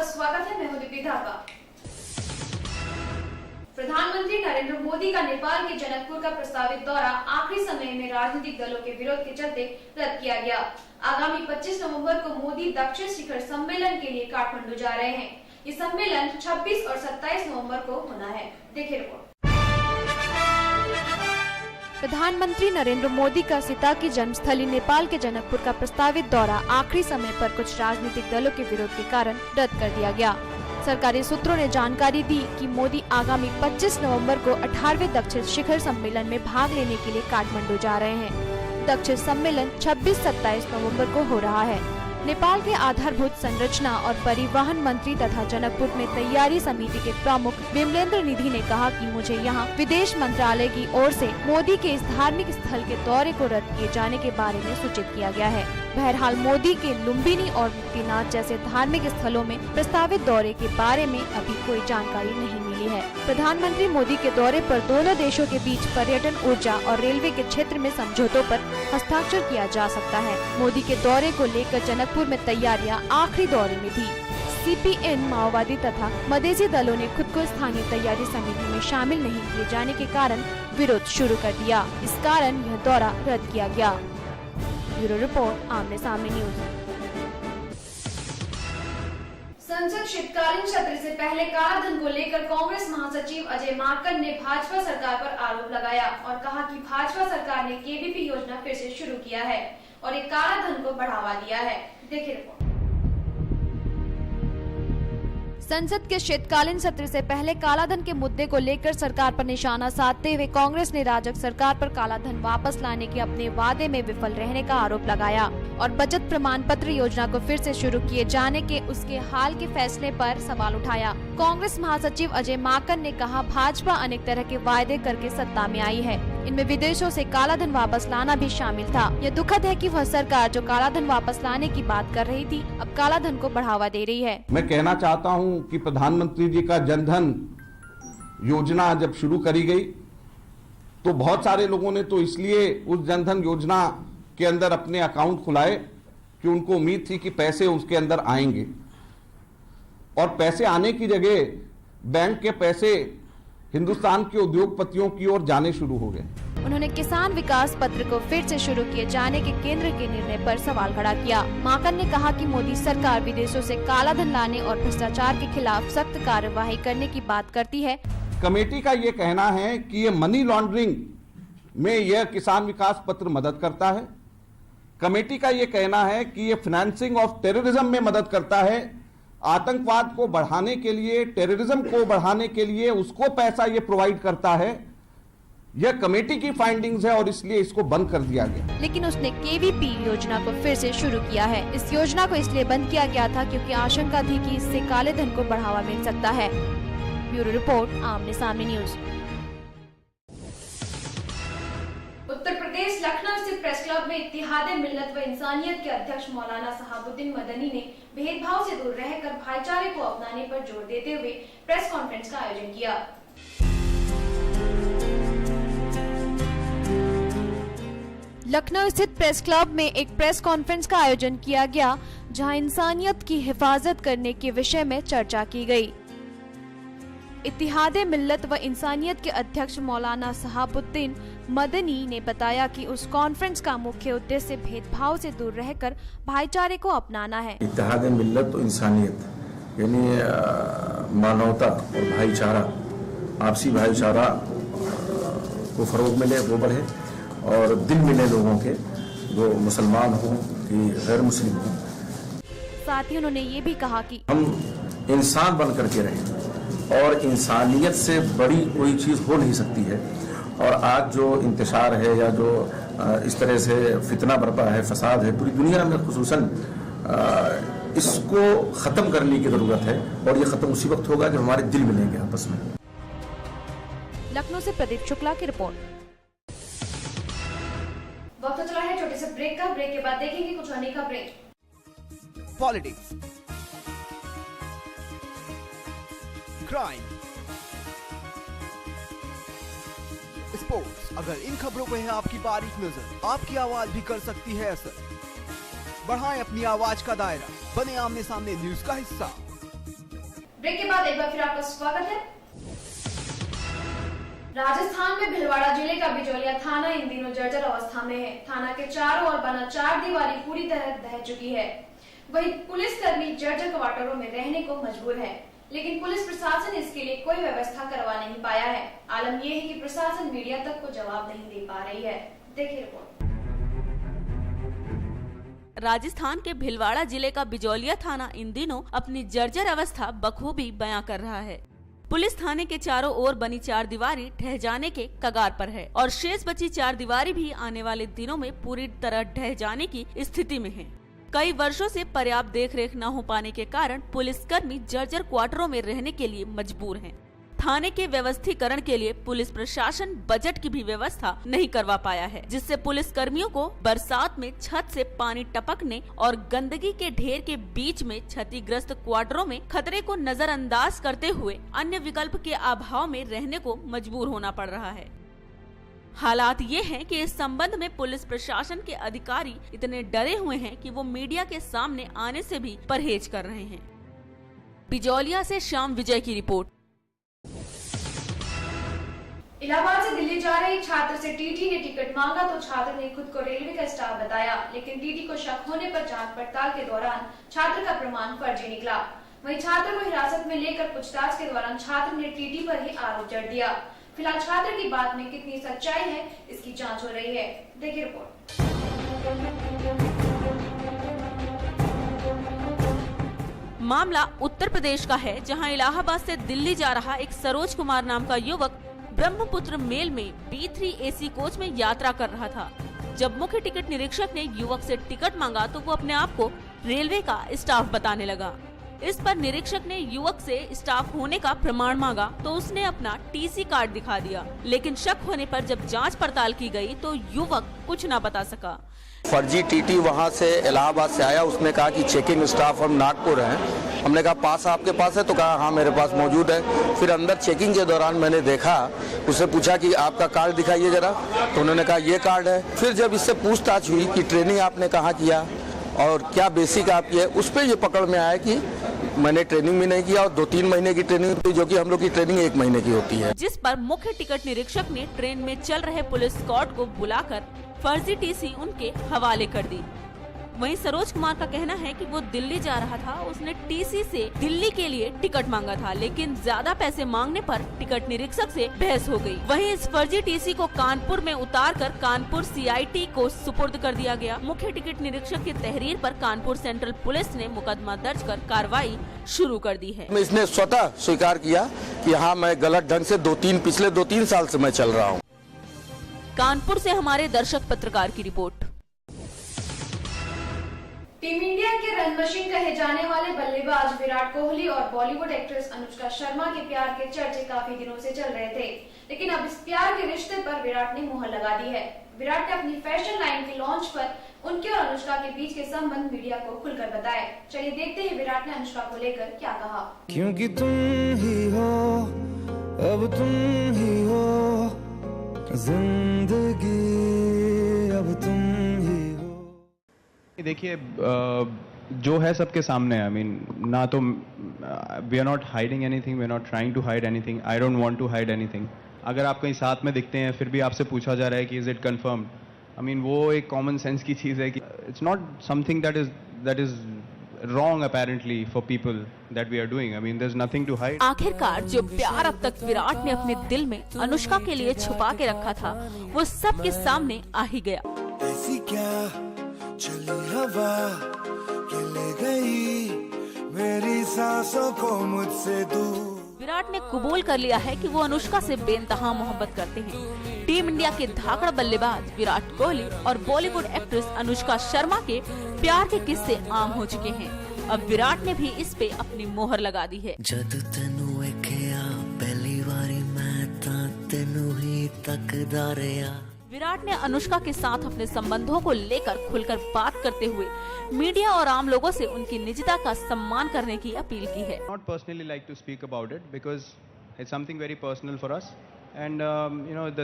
स्वागत है, मैं हूं दीपिका का। प्रधानमंत्री नरेंद्र मोदी का नेपाल के जनकपुर का प्रस्तावित दौरा आखिरी समय में राजनीतिक दलों के विरोध के चलते रद्द किया गया। आगामी 25 नवंबर को मोदी दक्षिण शिखर सम्मेलन के लिए काठमांडू जा रहे हैं। ये सम्मेलन 26 और 27 नवंबर को होना है। देखिए रिपोर्ट। प्रधानमंत्री नरेंद्र मोदी का सीता की जन्मस्थली नेपाल के जनकपुर का प्रस्तावित दौरा आखिरी समय पर कुछ राजनीतिक दलों के विरोध के कारण रद्द कर दिया गया। सरकारी सूत्रों ने जानकारी दी कि मोदी आगामी 25 नवंबर को 18वें दक्षिण शिखर सम्मेलन में भाग लेने के लिए काठमांडू जा रहे हैं। दक्षिण सम्मेलन 26-27 नवंबर को हो रहा है। नेपाल के आधारभूत संरचना और परिवहन मंत्री तथा जनकपुर में तैयारी समिति के प्रमुख विमलेंद्र निधि ने कहा कि मुझे यहां विदेश मंत्रालय की ओर से मोदी के इस धार्मिक स्थल के दौरे को रद्द किए जाने के बारे में सूचित किया गया है। बहरहाल मोदी के लुम्बिनी और मुक्तिनाथ जैसे धार्मिक स्थलों में प्रस्तावित दौरे के बारे में अभी कोई जानकारी नहीं मिली है। प्रधानमंत्री मोदी के दौरे पर दोनों देशों के बीच पर्यटन, ऊर्जा और रेलवे के क्षेत्र में समझौतों पर हस्ताक्षर किया जा सकता है। मोदी के दौरे को लेकर जनकपुर में तैयारियां आखिरी दौरे में थी। CPN, माओवादी तथा मधेसी दलों ने खुद को स्थानीय तैयारी समिति में शामिल नहीं किए जाने के कारण विरोध शुरू कर दिया। इस कारण यह दौरा रद्द किया गया। ब्यूरो रिपोर्ट, आमने सामने न्यूज। संसद शीतकालीन सत्र से पहले कालाधन को लेकर कांग्रेस महासचिव अजय माकन ने भाजपा सरकार पर आरोप लगाया और कहा कि भाजपा सरकार ने KVP योजना फिर से शुरू किया है और एक कालाधन को बढ़ावा दिया है। देखिए रिपोर्ट। संसद के शीतकालीन सत्र से पहले कालाधन के मुद्दे को लेकर सरकार पर निशाना साधते हुए कांग्रेस ने राजग सरकार पर कालाधन वापस लाने के अपने वादे में विफल रहने का आरोप लगाया और बचत प्रमाण पत्र योजना को फिर से शुरू किए जाने के उसके हाल के फैसले पर सवाल उठाया। कांग्रेस महासचिव अजय माकन ने कहा, भाजपा अनेक तरह के वायदे करके सत्ता में आई है, इनमें विदेशों से कालाधन वापस लाना भी शामिल था। यह दुखद है कि वह सरकार जो कालाधन वापस लाने की बात कर रही थी, अब कालाधन को बढ़ावा दे रही है। मैं कहना चाहता हूं कि प्रधानमंत्री जी का जनधन योजना जब शुरू करी गई तो बहुत सारे लोगों ने तो इसलिए उस जनधन योजना के अंदर अपने अकाउंट खुलाए कि उनको उम्मीद थी कि पैसे उसके अंदर आएंगे, और पैसे आने की जगह बैंक के पैसे हिंदुस्तान के उद्योगपतियों की ओर जाने शुरू हो गए। उन्होंने किसान विकास पत्र को फिर से शुरू किए जाने के केंद्र के निर्णय पर सवाल खड़ा किया। माकन ने कहा कि मोदी सरकार विदेशों से कालाधन लाने और भ्रष्टाचार के खिलाफ सख्त कार्यवाही करने की बात करती है। कमेटी का ये कहना है कि ये मनी लॉन्ड्रिंग में यह किसान विकास पत्र मदद करता है। कमेटी का ये कहना है कि ये फाइनेंसिंग ऑफ टेररिज्म में मदद करता है। आतंकवाद को बढ़ाने के लिए, टेररिज्म को बढ़ाने के लिए उसको पैसा ये प्रोवाइड करता है। यह कमेटी की फाइंडिंग्स है और इसलिए इसको बंद कर दिया गया। लेकिन उसने KVP योजना को फिर से शुरू किया है। इस योजना को इसलिए बंद किया गया था क्योंकि आशंका थी कि इससे काले धन को बढ़ावा मिल सकता है। ब्यूरो रिपोर्ट, आमने सामने न्यूज। उत्तर प्रदेश लखनऊ स्थित प्रेस क्लब में इत्तेहाद मिल्लत व इंसानियत के अध्यक्ष मौलाना सहाबुद्दीन मदनी ने भेदभाव से दूर रहकर भाईचारे को अपनाने पर जोर देते हुए प्रेस कॉन्फ्रेंस का आयोजन किया। लखनऊ स्थित प्रेस क्लब में एक प्रेस कॉन्फ्रेंस का आयोजन किया गया, जहां इंसानियत की हिफाजत करने के विषय में चर्चा की गई। इत्तेहाद मिल्लत व इंसानियत के अध्यक्ष मौलाना सहाबुद्दीन मदनी ने बताया कि उस कॉन्फ्रेंस का मुख्य उद्देश्य भेदभाव से दूर रहकर भाईचारे को अपनाना है। इत्तेहाद मिल्लत व इंसानियत यानी मानवता और भाईचारा, आपसी भाईचारा को फरोग मिले, वो बढ़े और दिल मिले लोगों के, जो मुसलमान हों कि गैर मुस्लिम हों। साथ ही उन्होंने ये भी कहा कि हम इंसान बन करके रहें और इंसानियत से बड़ी कोई चीज हो नहीं सकती है। और आज जो इंतशार है या जो इस तरह से फितना बरपा है, फसाद है पूरी दुनिया में, खुसूसन इसको खत्म करने की जरूरत है और ये खत्म उसी वक्त होगा जब हमारे दिल मिलेंगे आपस में। लखनऊ से प्रदीप शुक्ला की रिपोर्ट। वक्त चला है छोटे से ब्रेक का। ब्रेक के बाद देखेंगे कुछ अन्य खबरें। Politics, crime, sports. अगर इन खबरों पे है आपकी बारीक नजर, आपकी आवाज भी कर सकती है असर। बढ़ाएं अपनी आवाज का दायरा, बने आमने सामने न्यूज का हिस्सा। ब्रेक के बाद एक बार फिर आपका स्वागत है। राजस्थान में भीलवाड़ा जिले का बिजौलिया थाना इन दिनों जर्जर अवस्था में है। थाना के चारों ओर बना चार दीवारी पूरी तरह ढह चुकी है। वहीं पुलिसकर्मी जर्जर क्वार्टरों में रहने को मजबूर है, लेकिन पुलिस प्रशासन इसके लिए कोई व्यवस्था करवा नहीं पाया है। आलम यह है कि प्रशासन मीडिया तक को जवाब नहीं दे पा रही है। देखिए रिपोर्ट। राजस्थान के भीलवाड़ा जिले का बिजौलिया थाना इन दिनों अपनी जर्जर अवस्था बखूबी बयां कर रहा है। पुलिस थाने के चारों ओर बनी चार दीवारी ढह जाने के कगार पर है और शेष बची चार दीवारी भी आने वाले दिनों में पूरी तरह ढह जाने की स्थिति में है। कई वर्षों से पर्याप्त देखरेख न हो पाने के कारण पुलिसकर्मी जर्जर क्वार्टरों में रहने के लिए मजबूर हैं। थाने के व्यवस्थीकरण के लिए पुलिस प्रशासन बजट की भी व्यवस्था नहीं करवा पाया है, जिससे पुलिस कर्मियों को बरसात में छत से पानी टपकने और गंदगी के ढेर के बीच में क्षतिग्रस्त क्वार्टरों में खतरे को नजरअंदाज करते हुए अन्य विकल्प के अभाव में रहने को मजबूर होना पड़ रहा है। हालात ये हैं कि इस संबंध में पुलिस प्रशासन के अधिकारी इतने डरे हुए हैं कि वो मीडिया के सामने आने से भी परहेज कर रहे हैं। बिजौलिया से श्याम विजय की रिपोर्ट। इलाहाबाद से दिल्ली जा रहे छात्र से टीटी ने टिकट मांगा तो छात्र ने खुद को रेलवे का स्टाफ बताया, लेकिन टीटी को शक होने पर जांच पड़ताल के दौरान छात्र का प्रमाण फर्जी निकला। वहीं छात्र को हिरासत में लेकर पूछताछ के दौरान छात्र ने टीटी पर ही आरोप जड़ दिया। फिलहाल छात्र की बात में कितनी सच्चाई है, इसकी जांच हो रही है। देखिए रिपोर्ट। मामला उत्तर प्रदेश का है, जहां इलाहाबाद से दिल्ली जा रहा एक सरोज कुमार नाम का युवक ब्रह्मपुत्र मेल में B3 AC कोच में यात्रा कर रहा था। जब मुख्य टिकट निरीक्षक ने युवक से टिकट मांगा तो वो अपने आप को रेलवे का स्टाफ बताने लगा। इस पर निरीक्षक ने युवक से स्टाफ होने का प्रमाण मांगा तो उसने अपना TC कार्ड दिखा दिया, लेकिन शक होने पर जब जांच पड़ताल की गई तो युवक कुछ न बता सका। फर्जी टीटी वहां से इलाहाबाद से आया। उसने कहा कि चेकिंग स्टाफ हम नागपुर हैं। हमने कहा पास आपके पास है, तो कहा हाँ मेरे पास मौजूद है। फिर अंदर चेकिंग के दौरान मैंने देखा, उससे पूछा कि आपका कार्ड दिखाइए जरा, तो उन्होंने कहा ये कार्ड है। फिर जब इससे पूछताछ हुई कि ट्रेनिंग आपने कहाँ किया और क्या बेसिक आपकी है, उस पर ये पकड़ में आया कि मैंने ट्रेनिंग भी नहीं किया और 2-3 महीने की ट्रेनिंग थी, जो कि हम लोग की ट्रेनिंग 1 महीने की होती है। जिस पर मुख्य टिकट निरीक्षक ने ट्रेन में चल रहे पुलिस स्क्वाड को बुलाकर फर्जी टीसी उनके हवाले कर दी। वहीं सरोज कुमार का कहना है कि वो दिल्ली जा रहा था। उसने टीसी से दिल्ली के लिए टिकट मांगा था, लेकिन ज्यादा पैसे मांगने पर टिकट निरीक्षक से बहस हो गई। वहीं इस फर्जी टीसी को कानपुर में उतारकर कानपुर CIT को सुपुर्द कर दिया गया। मुख्य टिकट निरीक्षक की तहरीर पर कानपुर सेंट्रल पुलिस ने मुकदमा दर्ज कर कार्रवाई शुरू कर दी है। इसने स्वतः स्वीकार किया कि हाँ मैं गलत ढंग से पिछले 2-3 साल से मैं चल रहा हूँ। कानपुर से हमारे दर्शक पत्रकार की रिपोर्ट। टीम इंडिया के रन मशीन कहे जाने वाले बल्लेबाज विराट कोहली और बॉलीवुड एक्ट्रेस अनुष्का शर्मा के प्यार के चर्चे काफी दिनों से चल रहे थे, लेकिन अब इस प्यार के रिश्ते पर विराट ने मुहर लगा दी है। विराट ने अपनी फैशन लाइन के लॉन्च पर उनके और अनुष्का के बीच के संबंध मीडिया को खुलकर बताए। चलिए देखते हैं विराट ने अनुष्का को लेकर क्या कहा। क्योंकि तुम ही हो, अब तुम ही हो, जिंदगी अब तुम ही हो। देखिए जो है सबके सामने है। आई मीन ना तो we are not hiding anything, we are not trying to hide anything, I don't want to hide anything. अगर आप कहीं साथ में दिखते हैं फिर भी आपसे पूछा जा रहा है कि is it confirmed, I mean वो एक कॉमन सेंस की चीज़ है कि it's not something that is wrong apparently for people that we are doing. I mean there's nothing to hide. आखिरकार जो प्यार अब तक विराट ने अपने दिल में अनुष्का के लिए छुपा के रखा था वो सबके सामने आ ही गया। ऐसी क्या चली हवा कि ले गई मेरी सांसों को मुझसे दूर। विराट ने कबूल कर लिया है कि वो अनुष्का से बेइंतहा मोहब्बत करते हैं। टीम इंडिया के धाकड़ बल्लेबाज विराट कोहली और बॉलीवुड एक्ट्रेस अनुष्का शर्मा के प्यार के किस्से आम हो चुके हैं। अब विराट ने भी इस पे अपनी मोहर लगा दी है। जद तेनू वेखिया पहली बारी मैं तां तेनू ही तकदा रहा। विराट ने अनुष्का के साथ अपने संबंधों को लेकर खुलकर बात करते हुए मीडिया और आम लोगों से उनकी निजता का सम्मान करने की अपील की है। Not personally like to speak about it because it's something very personal for us and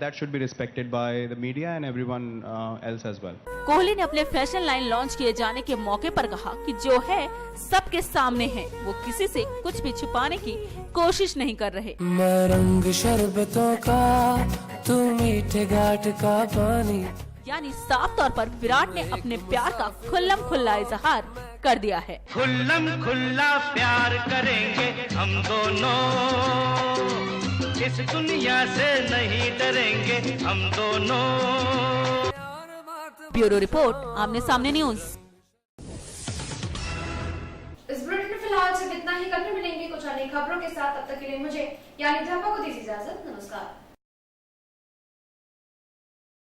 that should be respected by the media and everyone else as well. Kohli ने अपने फैशन लाइन लॉन्च किए जाने के मौके पर कहा कि जो है सबके सामने है, वो किसी से कुछ भी छुपाने की कोशिश नहीं कर रहे। मैं रंग शरबतों का, तू मीठे घाट का पानी। यानी साफ तौर पर विराट ने अपने प्यार का खुल्लम खुल्ला इजहार कर दिया है। खुल्लम खुल्ला प्यार करेंगे हम दोनों, इस दुनिया से नहीं डरेंगे हम दोनों। ब्यूरो रिपोर्ट, आमने सामने न्यूज। इस बुलेटिन में फिलहाल सिर्फ इतना ही। कल मिलेंगे कुछ अन्य खबरों के साथ। तब तक के लिए मुझे यानी ध्यापक को दीजिए इजाजत। नमस्कार।